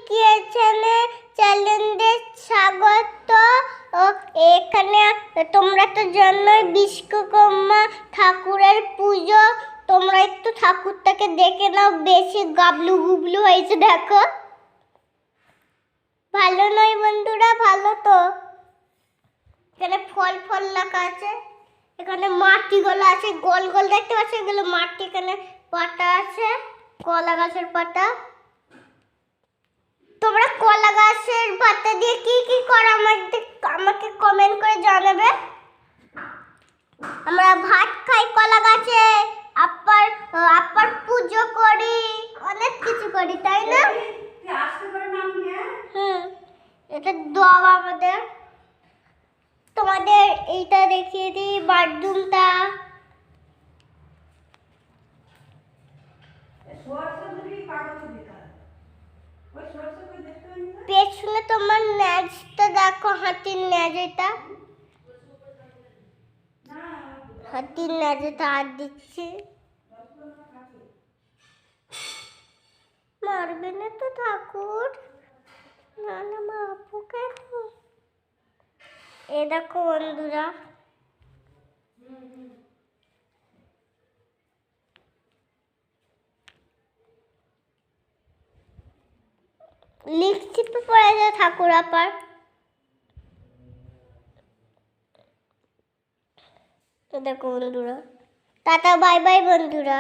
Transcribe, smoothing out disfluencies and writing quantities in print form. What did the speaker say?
কিচেনে চ্যালেঞ্জে স্বাগত। এখানে তোমরা তো জানোই বিশ্বকর্মা ঠাকুরের পুজো। তোমরা একটু ঠাকুরটাকে দেখে নাও, বেশি গাবলু গুবলু হয়েছে দেখো। ভালো নয় বন্ধুরা? ভালো তো। এখানে ফল ফল রাখা আছে, এখানে মাটিগুলো আছে গোল গোল দেখতে পাচ্ছ, এগুলো মাটি। এখানে পাতা আছে, কলা গাছের পাতা। তোমরা কলা গাছের পাতা দিয়ে কি কি করো আমাকে কমেন্ট করে জানাবে। আমরা ভাত খাই কলা গাছে, আপার পুজো করি, অনেক কিছু করি, তাই না? এটা দোয়া আমাদের। তোমাদের এইটা দেখিয়ে দিই, বাথরুমটা। পেছনে তোমার ন্যাজটা দেখো, হাতির ন্যাজ। এটা হাতির ন্যাজটা হাত দিচ্ছি। মারবে না তো ঠাকুর? না না, মারবো কেন? এ দেখো বন্ধুরা, লিপস্টিক পরে যায় ঠাকুর আপার। তো দেখো বন্ধুরা, টাটা বাই বাই বন্ধুরা।